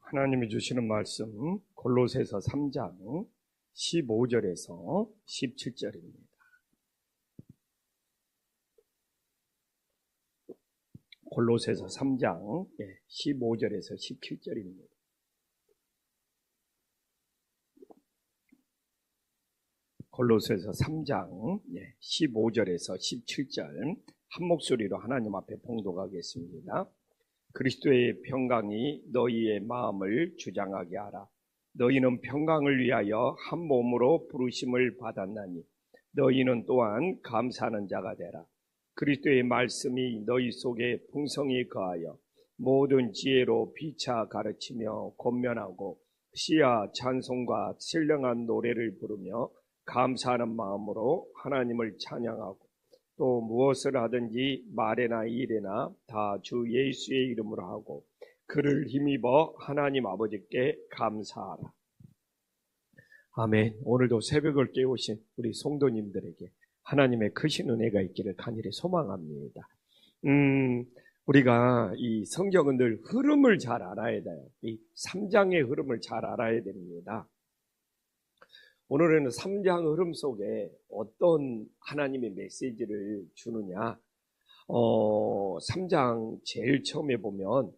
하나님이 주시는 말씀 골로새서 3장 15절에서 17절입니다. 골로새서 3장 15절에서 17절입니다. 골로새서 3장 15절에서 17절 한 목소리로 하나님 앞에 봉독하겠습니다. 그리스도의 평강이 너희의 마음을 주장하게 하라. 너희는 평강을 위하여 한 몸으로 부르심을 받았나니 너희는 또한 감사하는 자가 되라. 그리스도의 말씀이 너희 속에 풍성히 거하여 모든 지혜로 피차 가르치며 권면하고 시야 찬송과 신령한 노래를 부르며 감사하는 마음으로 하나님을 찬양하고 또 무엇을 하든지 말에나 일에나 다 주 예수의 이름으로 하고 그를 힘입어 하나님 아버지께 감사하라. 아멘. 오늘도 새벽을 깨우신 우리 성도님들에게 하나님의 크신 은혜가 있기를 간절히 소망합니다. 우리가 이 성경은 늘 흐름을 잘 알아야 돼요. 이 3장의 흐름을 잘 알아야 됩니다. 오늘은 3장 흐름 속에 어떤 하나님의 메시지를 주느냐. 3장 제일 처음에 보면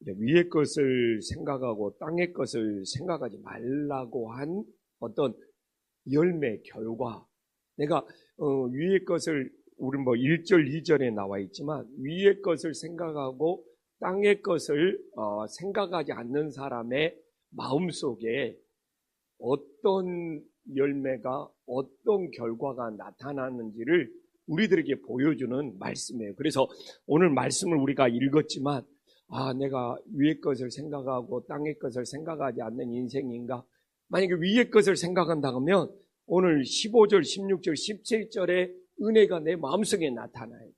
위의 것을 생각하고 땅의 것을 생각하지 말라고 한 어떤 열매 결과. 내가 위의 것을 우리 1절 2절에 나와 있지만 위의 것을 생각하고 땅의 것을 생각하지 않는 사람의 마음속에 어떤 열매가 어떤 결과가 나타나는지를 우리들에게 보여주는 말씀이에요. 그래서 오늘 말씀을 우리가 읽었지만 내가 위의 것을 생각하고 땅의 것을 생각하지 않는 인생인가? 만약에 위의 것을 생각한다 하면 오늘 15절, 16절, 17절의 은혜가 내 마음속에 나타나요.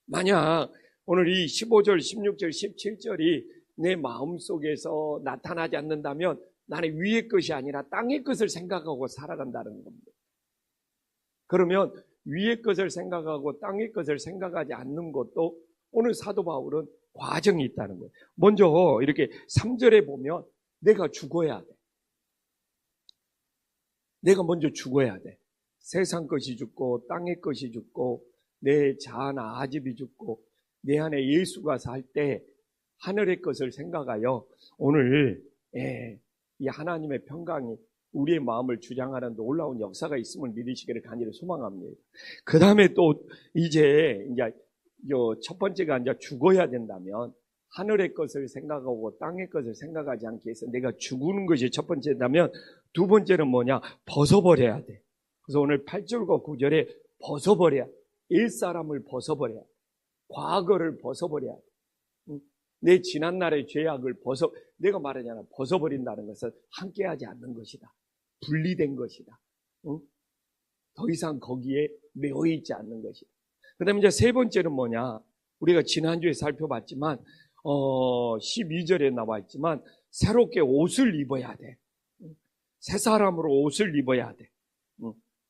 만약 오늘 이 15절, 16절, 17절이 내 마음속에서 나타나지 않는다면 나는 위의 것이 아니라 땅의 것을 생각하고 살아간다는 겁니다. 그러면 위의 것을 생각하고 땅의 것을 생각하지 않는 것도 오늘 사도 바울은 과정이 있다는 거예요. 먼저 이렇게 3절에 보면 내가 죽어야 돼. 내가 먼저 죽어야 돼. 세상 것이 죽고 땅의 것이 죽고 내 자아나 아집이 죽고 내 안에 예수가 살 때 하늘의 것을 생각하여 오늘 이 하나님의 평강이 우리의 마음을 주장하는 놀라운 역사가 있음을 믿으시기를 간절히 소망합니다. 그 다음에 또 이제 첫 번째가 이제 죽어야 된다면 하늘의 것을 생각하고 땅의 것을 생각하지 않게 해서 내가 죽는 것이 첫 번째라면 두 번째는 뭐냐? 벗어버려야 돼. 그래서 오늘 8절과 9절에 벗어버려야 돼. 옛사람을 벗어버려야 돼. 과거를 벗어버려야 돼. 내 지난날의 죄악을 내가 말하잖아. 벗어버린다는 것은 함께하지 않는 것이다. 분리된 것이다. 더 이상 거기에 매여있지 않는 것이다. 그 다음에 이제 세 번째는 뭐냐. 우리가 지난주에 살펴봤지만 12절에 나와 있지만 새롭게 옷을 입어야 돼. 새 사람으로 옷을 입어야 돼.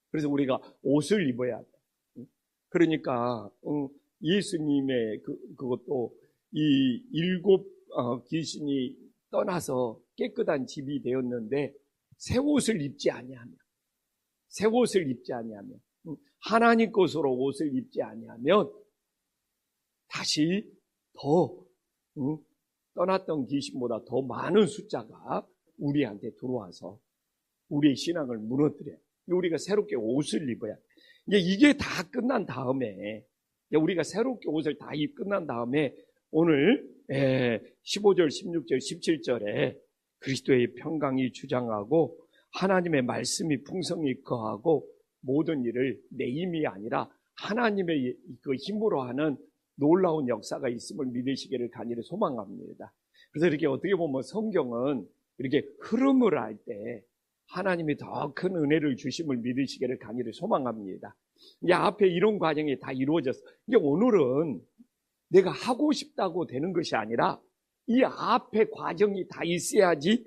그래서 우리가 옷을 입어야 돼. 그러니까 예수님의 그것도 이 7 귀신이 떠나서 깨끗한 집이 되었는데 새 옷을 입지 아니하면 하나님 것으로 옷을 입지 아니하면 다시 더 떠났던 귀신보다 더 많은 숫자가 우리한테 들어와서 우리의 신앙을 무너뜨려요. 우리가 새롭게 옷을 입어야 돼. 이게 다 끝난 다음에 우리가 새롭게 옷을 다 끝난 다음에 오늘 15절, 16절, 17절에 그리스도의 평강이 주장하고 하나님의 말씀이 풍성히 거하고 모든 일을 내 힘이 아니라 하나님의 그 힘으로 하는 놀라운 역사가 있음을 믿으시기를 간절히 소망합니다. 그래서 이렇게 어떻게 보면 성경은 이렇게 흐름을 알 때 하나님이 더 큰 은혜를 주심을 믿으시기를 간절히 소망합니다. 이제 앞에 이런 과정이 다 이루어졌어. 이제 오늘은 내가 하고 싶다고 되는 것이 아니라 이 앞에 과정이 다 있어야지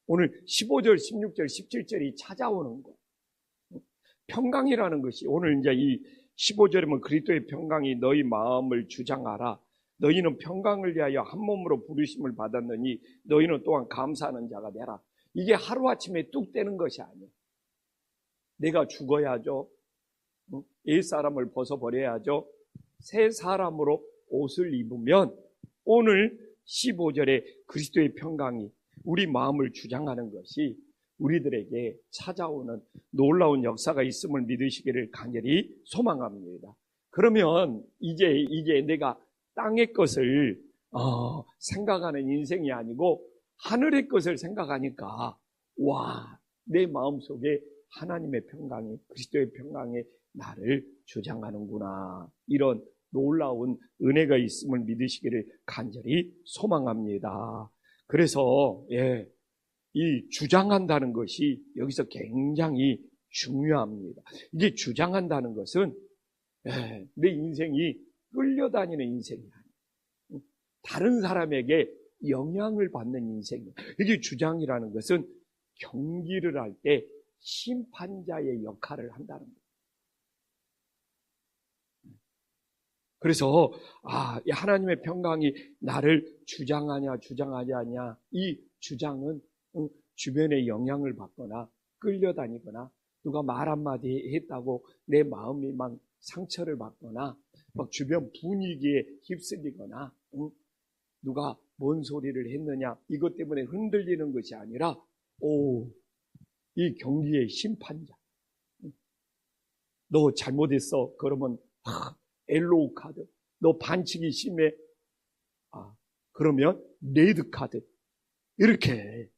오늘 15절, 16절, 17절이 찾아오는 거예요. 평강이라는 것이 오늘 이제 이 15절에 보면 그리스도의 평강이 너희 마음을 주장하라. 너희는 평강을 위하여 한 몸으로 부르심을 받았느니 너희는 또한 감사하는 자가 되라. 이게 하루아침에 뚝 되는 것이 아니야. 내가 죽어야죠. 옛사람을 벗어버려야죠. 새 사람으로 옷을 입으면 오늘 15절에 그리스도의 평강이 우리 마음을 주장하는 것이 우리들에게 찾아오는 놀라운 역사가 있음을 믿으시기를 간절히 소망합니다. 그러면 이제 내가 땅의 것을 생각하는 인생이 아니고 하늘의 것을 생각하니까 내 마음속에 하나님의 평강이, 그리스도의 평강이 나를 주장하는구나. 이런 놀라운 은혜가 있음을 믿으시기를 간절히 소망합니다. 그래서 이 주장한다는 것이 여기서 굉장히 중요합니다. 이게 주장한다는 것은 내 인생이 끌려다니는 인생이 아니에요. 다른 사람에게 영향을 받는 인생이에요. 이게 주장이라는 것은 경기를 할 때 심판자의 역할을 한다는 거예요. 그래서 하나님의 평강이 나를 주장하냐 주장하지 않냐, 이 주장은 주변의 영향을 받거나 끌려다니거나 누가 말 한마디 했다고 내 마음이 막 상처를 받거나 막 주변 분위기에 휩쓸리거나 누가 뭔 소리를 했느냐 이것 때문에 흔들리는 것이 아니라 이 경기의 심판자, 너 잘못했어 그러면 엘로우 카드, 너 반칙이 심해 그러면 레드 카드, 이렇게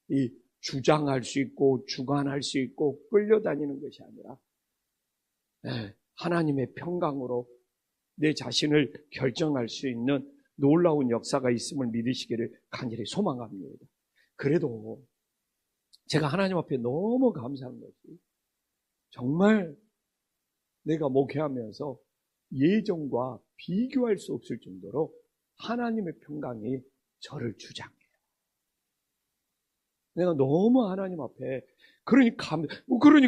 이 주장할 수 있고 주관할 수 있고 끌려다니는 것이 아니라 하나님의 평강으로 내 자신을 결정할 수 있는 놀라운 역사가 있음을 믿으시기를 간절히 소망합니다. 그래도 제가 하나님 앞에 너무 감사한 것이, 정말 내가 목회하면서 예전과 비교할 수 없을 정도로 하나님의 평강이 저를 주장해요. 내가 너무 하나님 앞에 그러니까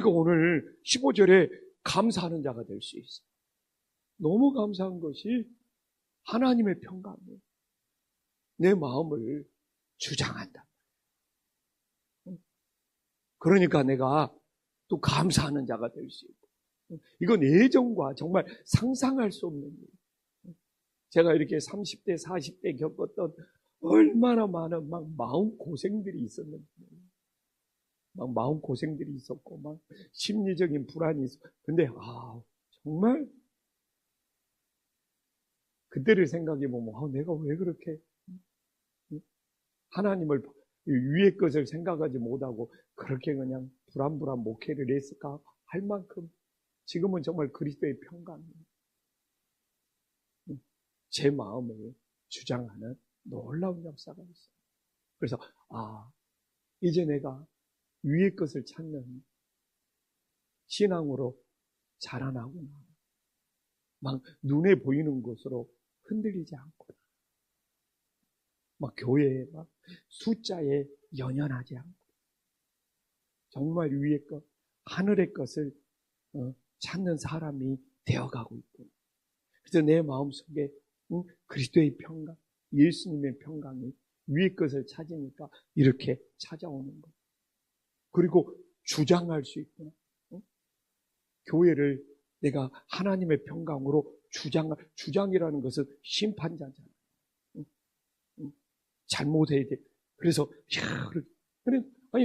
오늘 15절에 감사하는 자가 될 수 있어요. 너무 감사한 것이 하나님의 평강이 내 마음을 주장한다. 그러니까 내가 또 감사하는 자가 될 수 있고, 이건 예전과 정말 상상할 수 없는 일. 제가 이렇게 30대, 40대 겪었던 얼마나 많은 막 마음고생들이 있었는지, 막 마음고생들이 있었고, 막 심리적인 불안이 있었고, 근데, 정말, 그때를 생각해보면, 내가 왜 그렇게, 하나님을, 위의 것을 생각하지 못하고, 그렇게 그냥 불안불안 목회를 했을까 할 만큼, 지금은 정말 그리스도의 평강이 제 마음을 주장하는 놀라운 역사가 있어요. 그래서 이제 내가 위의 것을 찾는 신앙으로 자라나구나. 막 눈에 보이는 것으로 흔들리지 않구나. 막 교회에 막 숫자에 연연하지 않고 정말 위의 것, 하늘의 것을 찾는 사람이 되어가고 있구나. 그래서 내 마음속에 그리스도의 평강, 예수님의 평강이 위의 것을 찾으니까 이렇게 찾아오는 거예요. 그리고 주장할 수 있구나. 교회를 내가 하나님의 평강으로 주장이라는 것은 심판자잖아. 잘못해야 돼. 그래서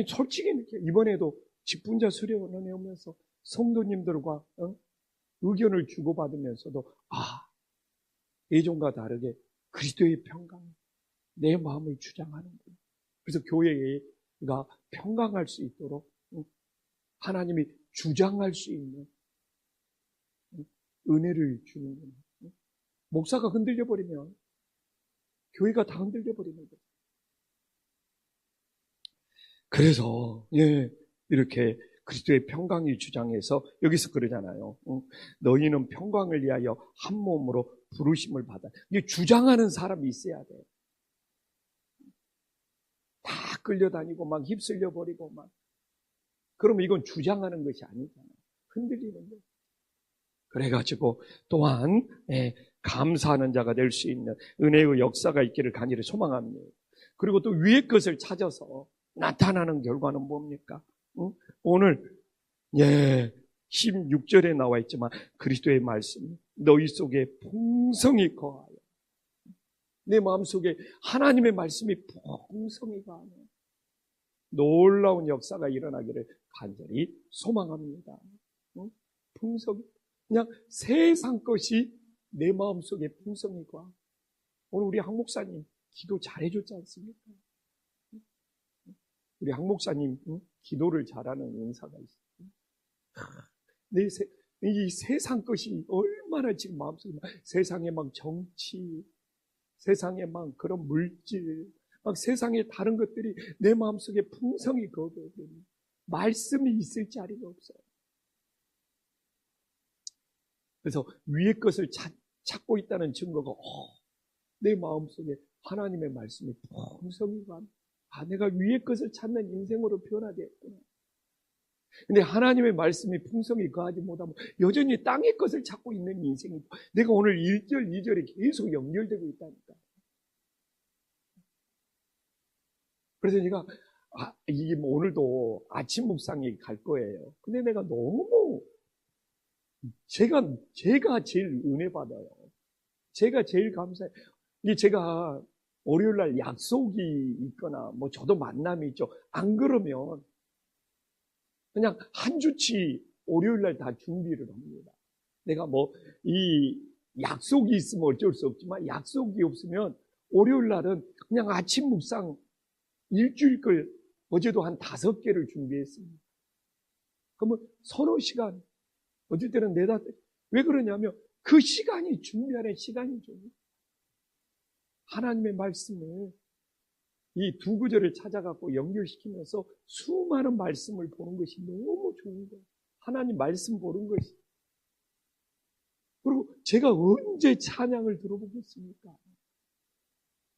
솔직히 이번에도 직분자 수련회 오면서 성도님들과 의견을 주고받으면서도 예전과 다르게 그리스도의 평강, 내 마음을 주장하는구나. 그래서 교회가 평강할 수 있도록 하나님이 주장할 수 있는 은혜를 주는구나. 목사가 흔들려 버리면 교회가 다 흔들려 버리는 거예요. 그래서 이렇게 그리스도의 평강이 주장해서 여기서 그러잖아요. 너희는 평강을 위하여 한 몸으로 부르심을 받아. 이게 주장하는 사람이 있어야 돼. 다 끌려다니고 막 휩쓸려 버리고 막. 그러면 이건 주장하는 것이 아니잖아요. 흔들리는 거예요. 그래가지고 또한 감사하는 자가 될 수 있는 은혜의 역사가 있기를 간절히 소망합니다. 그리고 또 위의 것을 찾아서 나타나는 결과는 뭡니까? 응? 오늘 16절에 나와 있지만 그리스도의 말씀 너희 속에 풍성히 거하여, 내 마음속에 하나님의 말씀이 풍성히 거하며 놀라운 역사가 일어나기를 간절히 소망합니다. 응? 풍성히, 그냥 세상 것이 내 마음속에 풍성히 거하. 오늘 우리 한 목사님 기도 잘해줬지 않습니까? 우리 한 목사님 기도를 잘하는 은사가 있어요. 이 세상 것이 얼마나 지금 마음속에 세상에 막 정치, 세상에 막 그런 물질, 막 세상에 다른 것들이 내 마음속에 풍성히 거거든요. 말씀이 있을 자리가 없어요. 그래서 위의 것을 찾고 있다는 증거가 내 마음속에 하나님의 말씀이 풍성히 내가 위의 것을 찾는 인생으로 변화되었구나. 근데 하나님의 말씀이 풍성히 거하지 못하면 여전히 땅의 것을 찾고 있는 인생이고, 내가 오늘 1절, 2절에 계속 연결되고 있다니까. 그래서 제가 이게 오늘도 아침 묵상이 갈 거예요. 근데 내가 너무 제가 제일 은혜 받아요. 제가 제일 감사해요. 이게 제가 월요일 날 약속이 있거나 뭐 저도 만남이 있죠. 안 그러면 그냥 한 주치 월요일 날 다 준비를 합니다. 내가 뭐 이 약속이 있으면 어쩔 수 없지만 약속이 없으면 월요일 날은 그냥 아침 묵상 일주일 걸 어제도 한 5개를 준비했습니다. 그러면 서너 시간, 어쩔 때는 4-5, 왜 그러냐면 그 시간이 준비하는 시간이죠. 하나님의 말씀을 이 두 구절을 찾아갖고 연결시키면서 수많은 말씀을 보는 것이 너무 좋은 거예요. 하나님 말씀 보는 것이. 그리고 제가 언제 찬양을 들어보겠습니까?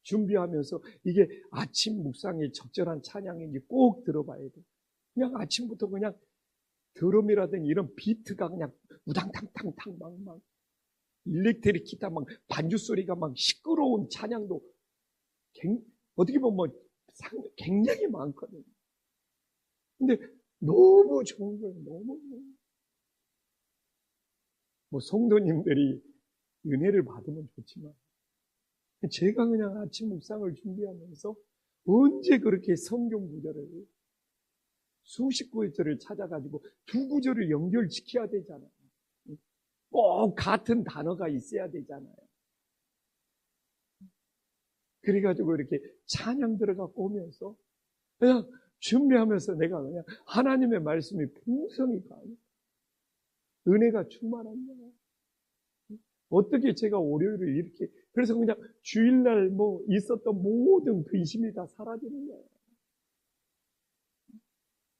준비하면서 이게 아침 묵상에 적절한 찬양인지 꼭 들어봐야 돼요. 그냥 아침부터 그냥 드럼이라든지 이런 비트가 그냥 우당탕탕탕 막 일렉트릭 기타 막 반주 소리가 막 시끄러운 찬양도 어떻게 보면 굉장히 많거든요. 근데 너무 좋은 거예요. 너무. 뭐 성도님들이 은혜를 받으면 좋지만 제가 그냥 아침 묵상을 준비하면서 언제 그렇게 성경 구절을 수십 구절을 찾아가지고 두 구절을 연결시켜야 되잖아요. 꼭 같은 단어가 있어야 되잖아요. 그래가지고 이렇게 찬양 들어가고 오면서 그냥 준비하면서 내가 그냥 하나님의 말씀이 풍성히 가요. 은혜가 충만한 거예요. 어떻게 제가 월요일을 이렇게, 그래서 그냥 주일날 뭐 있었던 모든 근심이 다 사라지는 거예요.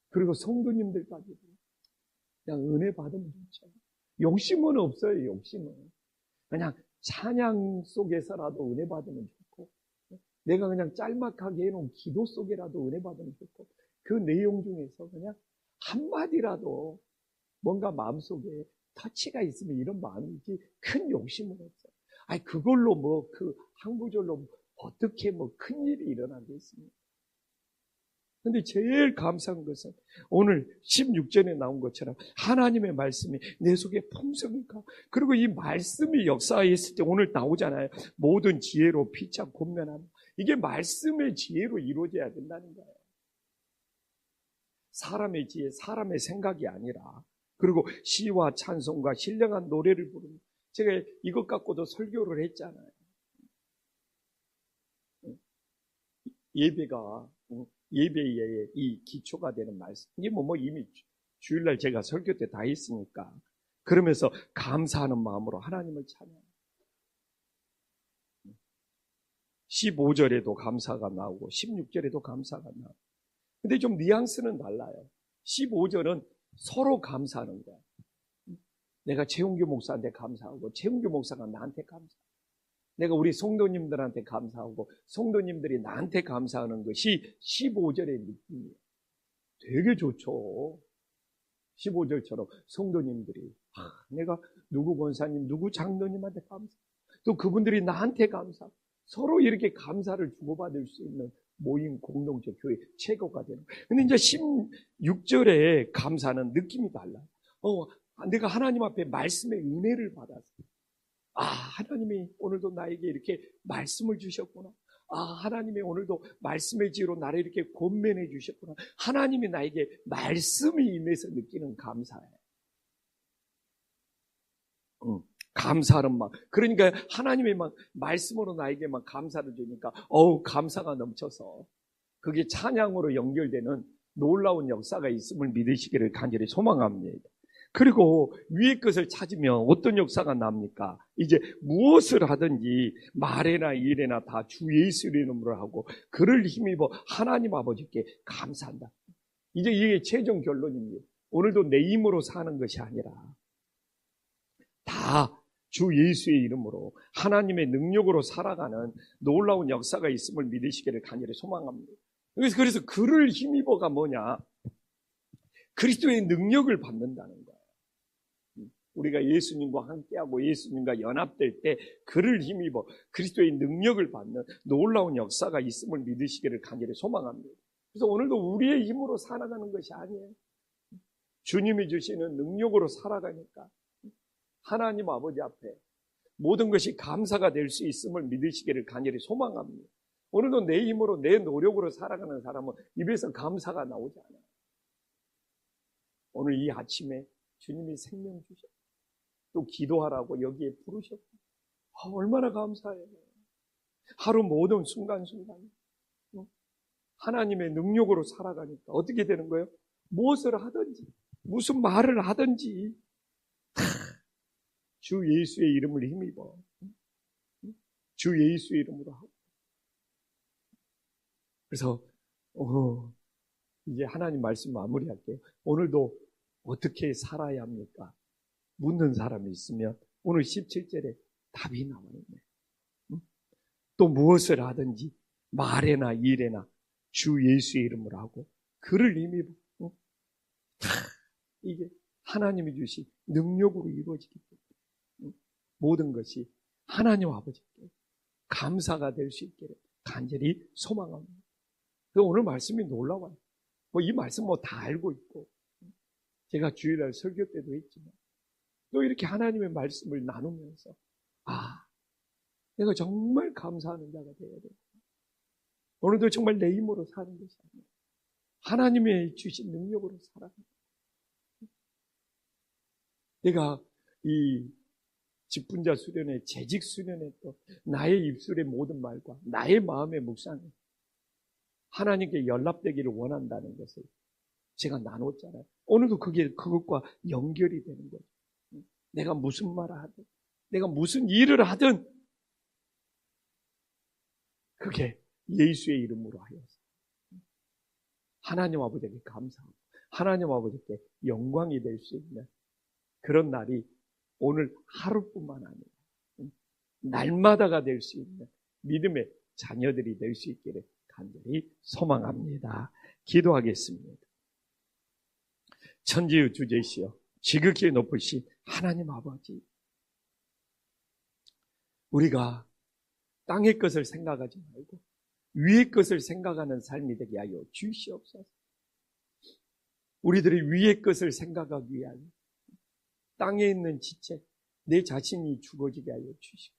그리고 성도님들까지도 그냥 은혜 받으면 좋죠. 욕심은 없어요, 욕심은. 그냥 찬양 속에서라도 은혜 받으면 좋고, 내가 그냥 짤막하게 해놓은 기도 속에라도 은혜 받으면 좋고, 그 내용 중에서 그냥 한마디라도 뭔가 마음속에 터치가 있으면 이런 마음이지 큰 욕심은 없어요. 아니, 그걸로 뭐 그 한 구절로 어떻게 뭐 큰일이 일어나겠습니까? 근데 제일 감사한 것은 오늘 16절에 나온 것처럼 하나님의 말씀이 내 속에 풍성히 가. 그리고 이 말씀이 역사했을 때 오늘 나오잖아요. 모든 지혜로 피차 권면하는. 이게 말씀의 지혜로 이루어져야 된다는 거예요. 사람의 지혜, 사람의 생각이 아니라. 그리고 시와 찬송과 신령한 노래를 부르는. 제가 이것 갖고도 설교를 했잖아요. 예배의 이 기초가 되는 말씀. 이게 뭐 이미 주일날 제가 설교 때 다 했으니까. 그러면서 감사하는 마음으로 하나님을 찬양. 15절에도 감사가 나오고 16절에도 감사가 나오고. 근데 좀 뉘앙스는 달라요. 15절은 서로 감사하는 거야. 내가 최웅규 목사한테 감사하고 최웅규 목사가 나한테 감사하고, 내가 우리 성도님들한테 감사하고 성도님들이 나한테 감사하는 것이 15절의 느낌이에요. 되게 좋죠. 15절처럼 성도님들이 내가 누구 권사님, 누구 장로님한테 감사, 또 그분들이 나한테 감사, 서로 이렇게 감사를 주고받을 수 있는 모임 공동체 교회 최고가 되는 거예요. 근데 이제 16절에 감사는 느낌이 달라요. 내가 하나님 앞에 말씀의 은혜를 받았어요. 하나님이 오늘도 나에게 이렇게 말씀을 주셨구나. 하나님이 오늘도 말씀의 지혜로 나를 이렇게 권면해 주셨구나. 하나님이 나에게 말씀이 임해서 느끼는 감사예요. 감사는 막, 그러니까 하나님이 막 말씀으로 나에게 막 감사를 주니까, 감사가 넘쳐서 그게 찬양으로 연결되는 놀라운 역사가 있음을 믿으시기를 간절히 소망합니다. 그리고 위의 것을 찾으면 어떤 역사가 납니까? 이제 무엇을 하든지 말에나 일에나 다 주 예수의 이름으로 하고 그를 힘입어 하나님 아버지께 감사한다. 이제 이게 최종 결론입니다. 오늘도 내 힘으로 사는 것이 아니라 다 주 예수의 이름으로 하나님의 능력으로 살아가는 놀라운 역사가 있음을 믿으시기를 간절히 소망합니다. 그래서 그를 힘입어가 뭐냐? 그리스도의 능력을 받는다는 거예요. 우리가 예수님과 함께하고 예수님과 연합될 때 그를 힘입어 그리스도의 능력을 받는 놀라운 역사가 있음을 믿으시기를 간절히 소망합니다. 그래서 오늘도 우리의 힘으로 살아가는 것이 아니에요. 주님이 주시는 능력으로 살아가니까 하나님 아버지 앞에 모든 것이 감사가 될 수 있음을 믿으시기를 간절히 소망합니다. 오늘도 내 힘으로 내 노력으로 살아가는 사람은 입에서 감사가 나오지 않아요. 오늘 이 아침에 주님이 생명 주셨고 또 기도하라고 여기에 부르셨고 얼마나 감사해요. 하루 모든 순간순간 하나님의 능력으로 살아가니까 어떻게 되는 거예요? 무엇을 하든지 무슨 말을 하든지 주 예수의 이름을 힘입어 주 예수의 이름으로 하고 그래서 이제 하나님 말씀 마무리할게요. 오늘도 어떻게 살아야 합니까? 묻는 사람이 있으면 오늘 17절에 답이 나와 있네. 또 무엇을 하든지 말에나 일에나 주 예수의 이름으로 하고 그를 힘입어 이게 하나님이 주신 능력으로 이루어지기 때문에 모든 것이 하나님 아버지께 감사가 될 수 있기를 간절히 소망합니다. 그래서 오늘 말씀이 놀라워요. 이 말씀 다 알고 있고 제가 주일날 설교 때도 했지만 또 이렇게 하나님의 말씀을 나누면서 내가 정말 감사하는 자가 되어야 돼. 오늘도 정말 내 힘으로 사는 것이 아니라 하나님의 주신 능력으로 살아가는 거예요. 내가 이 직분자 수련회, 재직 수련회 또 나의 입술의 모든 말과 나의 마음의 묵상에 하나님께 연락되기를 원한다는 것을 제가 나눴잖아요. 오늘도 그것과 연결이 되는 거예요. 내가 무슨 말을 하든, 내가 무슨 일을 하든, 그게 예수의 이름으로 하여서 하나님 아버지께 감사하고 하나님 아버지께 영광이 될 수 있는 그런 날이 오늘 하루뿐만 아니라 날마다가 될 수 있는 믿음의 자녀들이 될 수 있기를 간절히 소망합니다. 기도하겠습니다. 천지의 주제시여 지극히 높으신 하나님 아버지, 우리가 땅의 것을 생각하지 말고 위의 것을 생각하는 삶이 되게 하여 주시옵소서. 우리들이 위의 것을 생각하기 위하여 땅에 있는 지체, 내 자신이 죽어지게 하여 주시고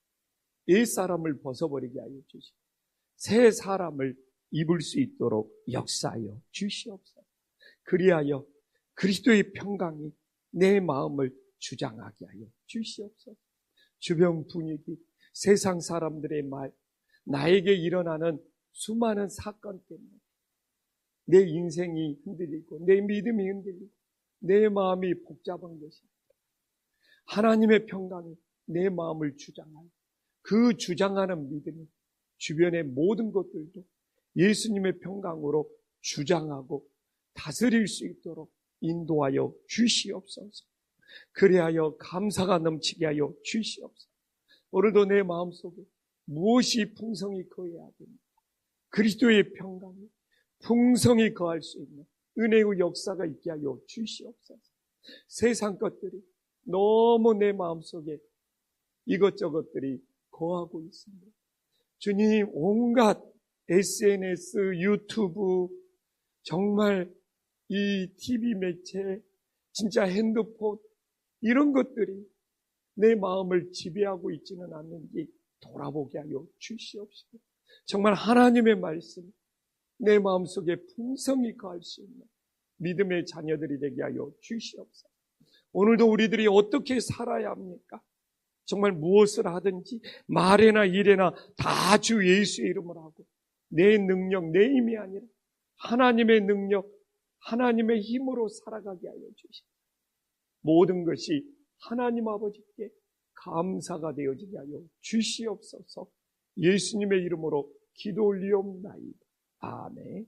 옛 사람을 벗어버리게 하여 주시고 새 사람을 입을 수 있도록 역사하여 주시옵소서. 그리하여 그리스도의 평강이 내 마음을 주장하게 하여 주시옵소서. 주변 분위기, 세상 사람들의 말, 나에게 일어나는 수많은 사건 때문에 내 인생이 흔들리고 내 믿음이 흔들리고 내 마음이 복잡한 것이 하나님의 평강이 내 마음을 주장하여 그 주장하는 믿음이 주변의 모든 것들도 예수님의 평강으로 주장하고 다스릴 수 있도록 인도하여 주시옵소서. 그리하여 감사가 넘치게 하여 주시옵소서. 오늘도 내 마음속에 무엇이 풍성히 거해야 됩니까? 그리스도의 평강이 풍성히 거할 수 있는 은혜의 역사가 있게 하여 주시옵소서. 세상 것들이 너무 내 마음속에 이것저것들이 거하고 있습니다. 주님, 온갖 SNS, 유튜브, 정말 이 TV 매체, 진짜 핸드폰, 이런 것들이 내 마음을 지배하고 있지는 않는지 돌아보게 하여 주시옵시고, 정말 하나님의 말씀, 내 마음속에 풍성히 거할 수 있는 믿음의 자녀들이 되게 하여 주시옵소서. 오늘도 우리들이 어떻게 살아야 합니까? 정말 무엇을 하든지 말에나 일에나 다 주 예수의 이름을 하고, 내 능력, 내 힘이 아니라 하나님의 능력, 하나님의 힘으로 살아가게 하여 주시옵소서. 모든 것이 하나님 아버지께 감사가 되어지게 하여 주시옵소서. 예수님의 이름으로 기도 올리옵나이다. 아멘.